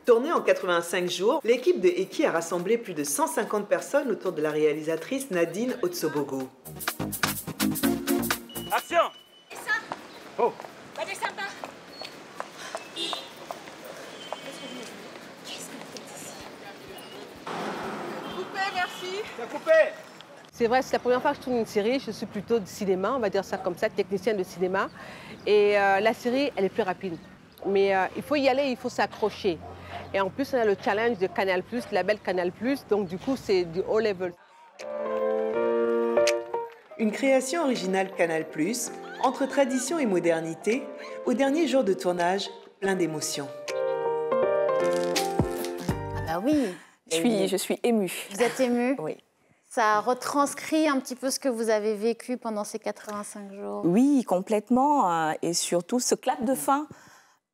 Tournée en 85 jours, l'équipe de Eki a rassemblé plus de 150 personnes autour de la réalisatrice Nadine Otsobogo. Action! Oh! Coupé, merci. T'as coupé! C'est vrai, c'est la première fois que je tourne une série. Je suis plutôt du cinéma, on va dire ça comme ça, technicienne de cinéma. Et la série, elle est plus rapide. Mais il faut y aller, il faut s'accrocher. Et en plus, on a le challenge de Canal+, le label Canal+, donc du coup, c'est du haut level. Une création originale Canal+, entre tradition et modernité, au dernier jour de tournage, plein d'émotions. Ah bah oui. Je suis émue. Vous êtes émue? Oui. Ça retranscrit un petit peu ce que vous avez vécu pendant ces 85 jours. Oui, complètement. Et surtout, ce clap de fin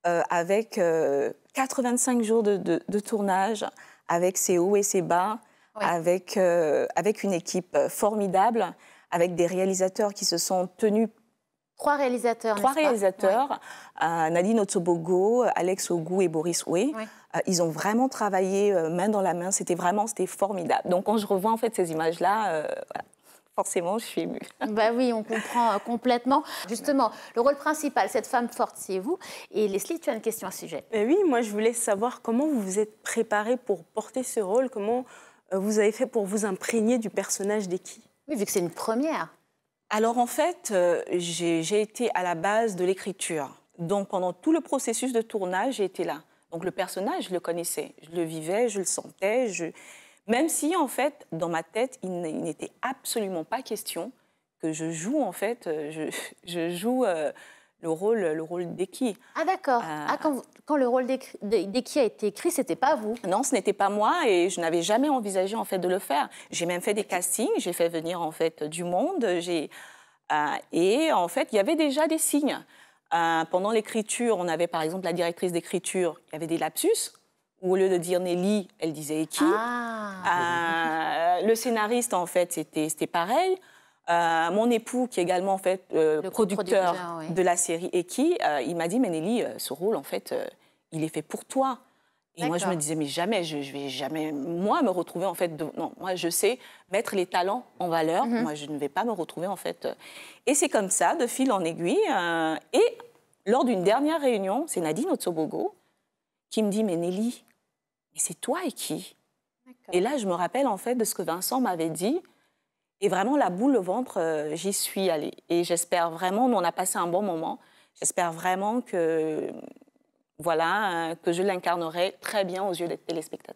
avec 85 jours de tournage, avec ses hauts et ses bas, Oui. avec une équipe formidable, avec des réalisateurs qui se sont tenus. Trois réalisateurs, Trois n'est-ce pas? réalisateurs, Nadine Otsobogo, Alex Ogou et Boris Oué. Oui. Ils ont vraiment travaillé main dans la main, c'était formidable. Donc quand je revois en fait ces images-là, voilà, forcément je suis émue. Bah oui, on comprend complètement. Justement, le rôle principal, cette femme forte, c'est vous. Et Leslie, tu as une question à ce sujet. Oui, moi je voulais savoir comment vous vous êtes préparée pour porter ce rôle, comment vous avez fait pour vous imprégner du personnage d'Eki. Oui, vu que c'est une première. Alors en fait, j'ai été à la base de l'écriture. Donc pendant tout le processus de tournage, j'ai été là. Donc le personnage, je le connaissais, je le vivais, je le sentais, même si en fait, dans ma tête, il n'était absolument pas question que je joue en fait, je joue le rôle d'Eki. Ah d'accord. Quand le rôle d'Eki a été écrit, c'était pas vous? Non, ce n'était pas moi et je n'avais jamais envisagé en fait de le faire. J'ai même fait des castings, j'ai fait venir en fait du monde, et en fait, il y avait déjà des signes. Pendant l'écriture, on avait par exemple la directrice d'écriture, il y avait des lapsus, où au lieu de dire Nelly, elle disait Eki. Le scénariste, en fait, c'était pareil. Mon époux, qui est également en fait, producteur oui, de la série Eki, il m'a dit, mais Nelly, ce rôle, en fait, il est fait pour toi. Et moi, je me disais, mais jamais, je vais jamais, moi, me retrouver, en fait, non, moi, je sais mettre les talents en valeur. Moi, je ne vais pas me retrouver, en fait. Et c'est comme ça, de fil en aiguille. Et lors d'une dernière réunion, c'est Nadine Otsobogo qui me dit, mais Nelly, mais c'est toi et qui? Et là, je me rappelle, en fait, de ce que Vincent m'avait dit. Et vraiment, la boule au ventre, j'y suis allée. Et j'espère vraiment, nous, on a passé un bon moment. J'espère vraiment que, voilà, que je l'incarnerai très bien aux yeux des téléspectateurs.